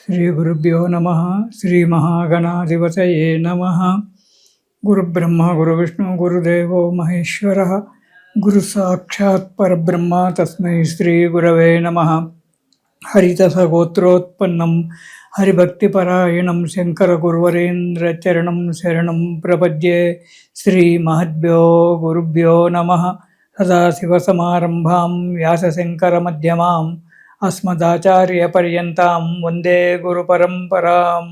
श्रीगुरुभ्यो नमः। श्रीमहागणाधिपतये नमः। गुरुब्रह्मा गुरुविष्णु गुरुदेवो महेश्वरः। गुरुसाक्षात् परब्रह्म तस्मै श्रीगुरवे नमः। हरितसगोत्रोत्पन्नं हरिभक्तिपरायणं शङ्करगुरुवरेन्द्रचरणं शरणं प्रपद्ये। श्रीमहद्भ्यो गुरुभ्यो नमः। सदाशिवसमारम्भां व्यासशङ्करमध्यमाम् अस्मदाचार्यपर्यन्तां वन्दे गुरुपरम्पराम्।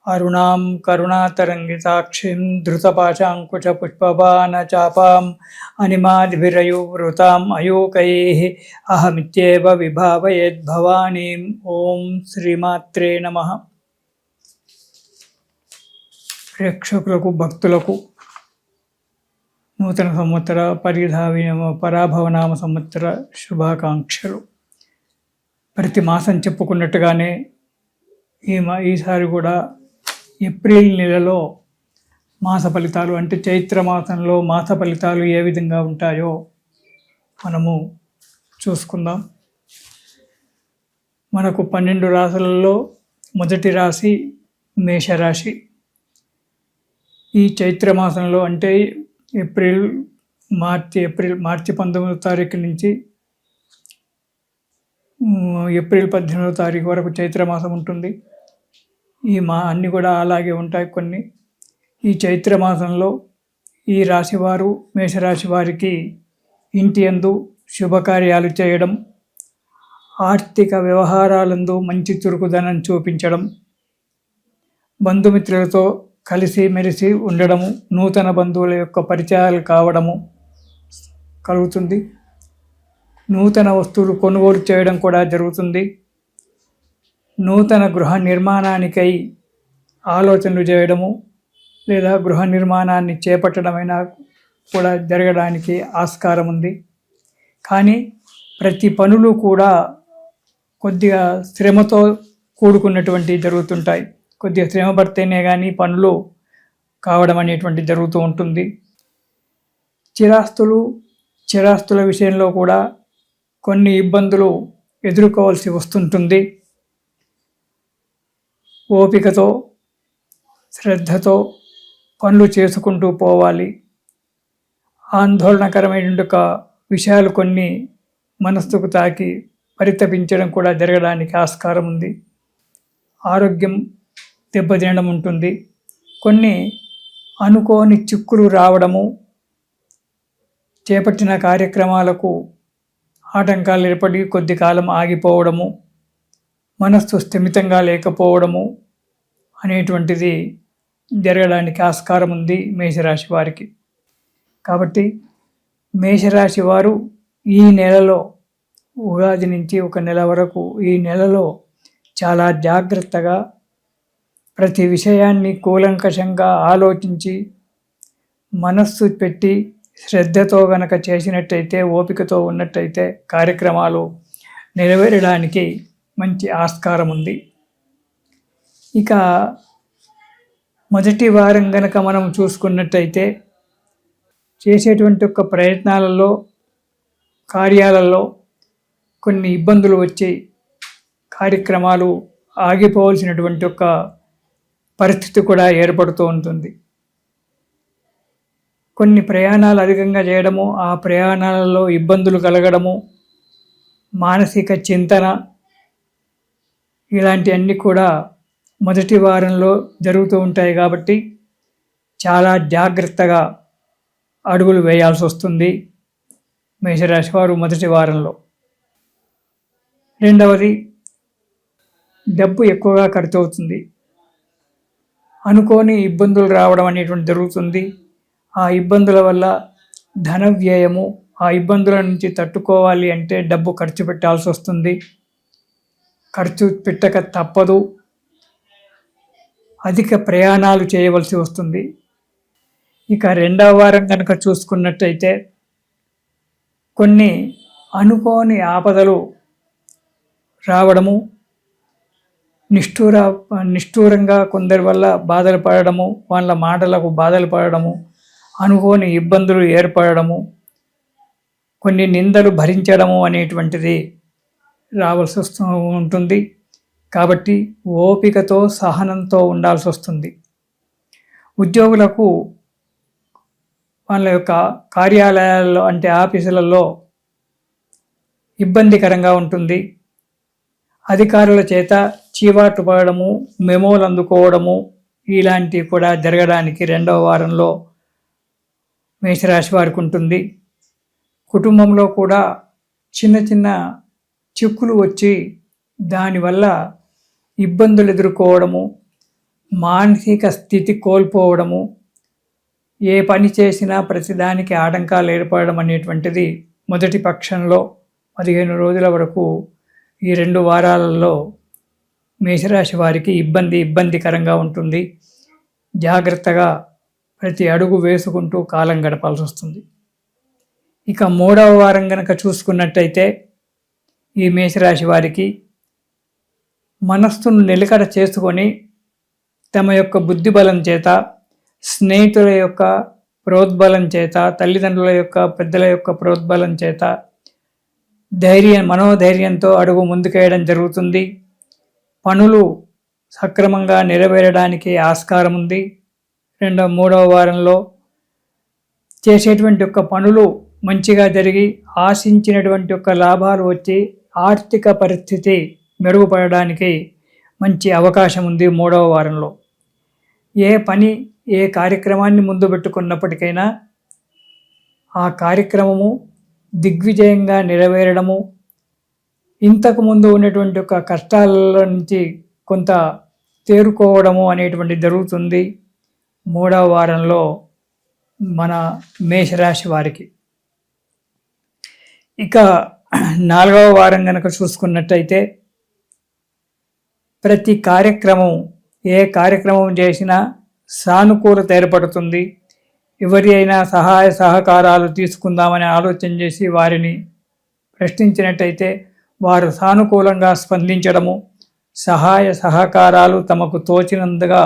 अरुणां करुणातरङ्गिताक्षीं धृतपाशाङ्कुशपुष्पबाणचापाम् अनिमादिभिरयुवृताम् अयूकैः अहमित्येव विभावयेद्भवानीम्। ॐ श्रीमात्रे नमः। ప్రేక్షకులకు భక్తులకు నూతన సంవత్సర పరాభవనామ సంవత్సర శుభాకాంక్షలు. ప్రతి మాసం చెప్పుకున్నట్టుగానే ఈసారి కూడా ఏప్రిల్ నెలలో మాస ఫలితాలు అంటే చైత్ర మాసంలో మాస ఫలితాలు ఏ విధంగా ఉంటాయో మనము చూసుకుందాం. మనకు 12 రాశులలో మొదటి రాశి మేషరాశి. ఈ చైత్ర మాసంలో అంటే మార్చి 19వ తారీఖు నుంచి ఏప్రిల్ 18వ తారీఖు వరకు చైత్రమాసం ఉంటుంది. అన్నీ కూడా అలాగే ఉంటాయి కొన్ని. ఈ చైత్రమాసంలో ఈ రాశివారు మేషరాశి వారికి ఇంటి యందు శుభకార్యాలు చేయడం, ఆర్థిక వ్యవహారాలందు మంచి చురుకుదనం చూపించడం, బంధుమిత్రులతో కలిసి మెలిసి ఉండడము, నూతన బంధువుల యొక్క పరిచయాలు కావడము కలుగుతుంది. నూతన వస్తువులు కొనుగోలు చేయడం కూడా జరుగుతుంది. నూతన గృహ నిర్మాణానికై ఆలోచనలు చేయడము లేదా గృహ నిర్మాణాన్ని చేపట్టడమైనా కూడా జరగడానికి ఆస్కారం ఉంది. కానీ ప్రతి పనులు కూడా కొద్దిగా శ్రమతో కూడుకున్నటువంటి జరుగుతుంటాయి. కొద్దిగా శ్రమ పడితేనే కానీ పనులు కావడం అనేటువంటి జరుగుతూ ఉంటుంది. చిరాస్తుల విషయంలో కూడా కొన్ని ఇబ్బందులు ఎదుర్కోవాల్సి వస్తుంటుంది. ఓపికతో శ్రద్ధతో పనులు చేసుకుంటూ పోవాలి. ఆందోళనకరమైన విషయాలు కొన్ని మనస్సుకు తాకి పరితపించడం కూడా జరగడానికి ఆస్కారం ఉంది. ఆరోగ్యం దెబ్బతినడం ఉంటుంది. కొన్ని అనుకోని చిక్కులు రావడము, చేపట్టిన కార్యక్రమాలకు ఆటంకాలు ఏర్పడి కొద్ది కాలం ఆగిపోవడము, మనస్సు స్థిమితంగా లేకపోవడము అనేటువంటిది జరగడానికి ఆస్కారం ఉంది మేషరాశి వారికి. కాబట్టి మేషరాశి వారు ఈ నెలలో ఉగాది నుంచి ఒక నెల వరకు ఈ నెలలో చాలా జాగ్రత్తగా ప్రతి విషయాన్ని కూలంకషంగా ఆలోచించి మనస్సు పెట్టి శ్రద్ధతో గనక చేసినట్టయితే, ఓపికతో ఉన్నట్టయితే కార్యక్రమాలు నెరవేరడానికి మంచి ఆస్కారం ఉంది. ఇక మొదటి వారం గనక మనం చూసుకున్నట్టయితే చేసేటువంటి ఒక ప్రయత్నాలలో కార్యాలలో కొన్ని ఇబ్బందులు వచ్చి కార్యక్రమాలు ఆగిపోవలసినటువంటి ఒక పరిస్థితి కూడా ఏర్పడుతూ ఉంటుంది. కొన్ని ప్రయాణాలు అధికంగా చేయడము, ఆ ప్రయాణాలలో ఇబ్బందులు కలగడము, మానసిక చింతన ఇలాంటివన్నీ కూడా మొదటి వారంలో జరుగుతూ ఉంటాయి. కాబట్టి చాలా జాగ్రత్తగా అడుగులు వేయాల్సి వస్తుంది మేషరాశి వారు మొదటి వారంలో. రెండవది, డబ్బు ఎక్కువగా ఖర్చు అవుతుంది. అనుకోని ఇబ్బందులు రావడం అనేటువంటి జరుగుతుంది. ఆ ఇబ్బందుల వల్ల ధన వ్యయము, ఆ ఇబ్బందుల నుంచి తట్టుకోవాలి అంటే డబ్బు ఖర్చు పెట్టాల్సి వస్తుంది. ఖర్చు పెట్టక తప్పదు. అధిక ప్రయాణాలు చేయవలసి వస్తుంది. ఇక రెండవ వారం కనుక చూసుకున్నట్టయితే కొన్ని అనుకోని ఆపదలు రావడము, నిష్ఠూరంగా కొందరి వల్ల బాధలు పడడము, వాళ్ళ మాటలకు బాధలు పడడము, అనుకోని ఇబ్బందులు ఏర్పడము, కొన్ని నిందలు భరించడము అనేటువంటిది రావాల్సి ఉంటుంది. కాబట్టి ఓపికతో సహనంతో ఉండాల్సి వస్తుంది. ఉద్యోగులకు వాళ్ళ యొక్క కార్యాలయాల్లో అంటే ఆఫీసులలో ఇబ్బందికరంగా ఉంటుంది. అధికారుల చేత చీవాటు పడడము, మెమోలు అందుకోవడము ఇలాంటివి కూడా జరగడానికి 2వ వారంలో మేషరాశి వారికి ఉంటుంది. కుటుంబంలో కూడా చిన్న చిన్న చిక్కులు వచ్చి దానివల్ల ఇబ్బందులు ఎదుర్కోవడము, మానసిక స్థితి కోల్పోవడము, ఏ పని చేసినా ప్రతిదానికి ఆటంకాలు ఏర్పడడం అనేటువంటిది మొదటి పక్షంలో 15 రోజుల వరకు ఈ 2 వారాలలో మేషరాశి వారికి ఇబ్బందికరంగా ఉంటుంది. జాగ్రత్తగా ప్రతి అడుగు వేసుకుంటూ కాలం గడపాల్సి వస్తుంది. ఇక 3వ వారం కనుక చూసుకున్నట్టయితే ఈ మేషరాశి వారికి మనస్సును నిలకడ చేసుకొని తమ యొక్క బుద్ధి బలం చేత, స్నేహితుల యొక్క ప్రోద్బలం చేత, తల్లిదండ్రుల యొక్క పెద్దల యొక్క ప్రోద్బలం చేత మనోధైర్యంతో అడుగు ముందుకేయడం జరుగుతుంది. పనులు సక్రమంగా నెరవేరడానికి ఆస్కారం ఉంది. 3వ వారంలో చేసేటువంటి యొక్క పనులు మంచిగా జరిగి ఆశించినటువంటి యొక్క లాభాలు వచ్చి ఆర్థిక పరిస్థితి మెరుగుపడడానికి మంచి అవకాశం ఉంది 3వ వారంలో. ఏ కార్యక్రమాన్ని ముందు పెట్టుకున్నప్పటికైనా ఆ కార్యక్రమము దిగ్విజయంగా నెరవేరడము, ఇంతకుముందు ఉన్నటువంటి ఒక కష్టాల నుంచి కొంత తేరుకోవడము అనేటువంటి జరుగుతుంది 3వ వారంలో మన మేషరాశి వారికి. ఇక 4వ వారం కనుక చూసుకున్నట్టయితే ప్రతి ఏ కార్యక్రమం చేసినా సానుకూలత ఏర్పడుతుంది. ఎవరి అయినా సహాయ సహకారాలు తీసుకుందామని ఆలోచన చేసి వారిని ప్రశ్నించినట్టయితే వారు సానుకూలంగా స్పందించడము, సహాయ సహకారాలు తమకు తోచినందుగా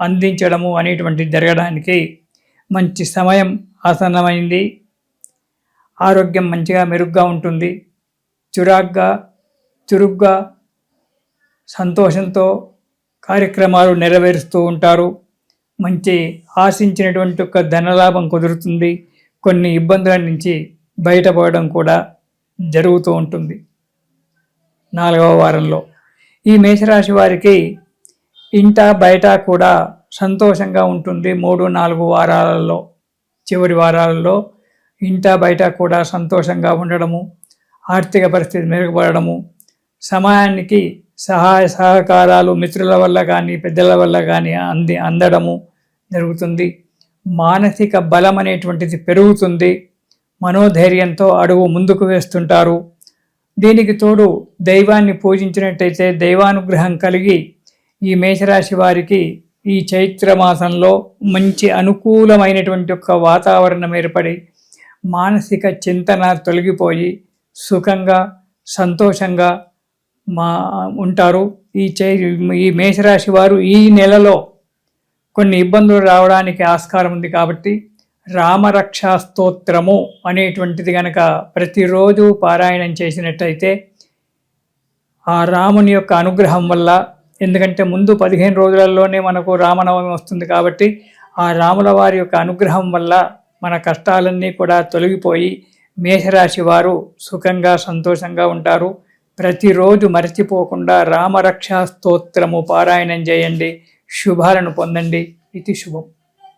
అందించడము అనేటువంటి జరగడానికి మంచి సమయం ఆసన్నమైంది. ఆరోగ్యం మంచిగా మెరుగ్గా ఉంటుంది. చురుగ్గా సంతోషంతో కార్యక్రమాలు నెరవేరుస్తూ ఉంటారు. మంచి ఆశించినటువంటి ఒక ధనలాభం కుదురుతుంది. కొన్ని ఇబ్బందుల నుంచి బయటపడడం కూడా జరుగుతూ ఉంటుంది 4వ వారంలో. ఈ మేషరాశి వారికి ఇంట బయట కూడా సంతోషంగా ఉంటుంది. 3-4 వారాలలో, చివరి వారాలలో ఇంట బయట కూడా సంతోషంగా ఉండడము, ఆర్థిక పరిస్థితి మెరుగుపడము, సమయానికి సహాయ సహకారాలు మిత్రుల వల్ల కానీ పెద్దల వల్ల కానీ అందడము జరుగుతుంది. మానసిక బలం అనేటువంటిది పెరుగుతుంది. మనోధైర్యంతో అడుగు ముందుకు వేస్తుంటారు. దీనికి తోడు దైవాన్ని పూజించినట్టయితే దైవానుగ్రహం కలిగి ఈ మేషరాశి వారికి ఈ చైత్ర మాసంలో మంచి అనుకూలమైనటువంటి ఒక వాతావరణం ఏర్పడి మానసిక చింతన తొలగిపోయి సుఖంగా సంతోషంగా ఉంటారు. ఈ మేషరాశి వారు ఈ నెలలో కొన్ని ఇబ్బందులు రావడానికి ఆస్కారం ఉంది. కాబట్టి రామరక్షా స్తోత్రము అనేటువంటిది కనుక ప్రతిరోజు పారాయణం చేసినట్టయితే ఆ రాముని యొక్క అనుగ్రహం వల్ల, ఎందుకంటే ముందు 15 రోజులలోనే మనకు రామనవమి వస్తుంది కాబట్టి ఆ రాముల వారి యొక్క అనుగ్రహం వల్ల మన కష్టాలన్నీ కూడా తొలగిపోయి మేషరాశి వారు సుఖంగా సంతోషంగా ఉంటారు. ప్రతిరోజు మరచిపోకుండా రామరక్షా స్తోత్రము పారాయణం చేయండి. శుభాలను పొందండి. ఇది శుభం.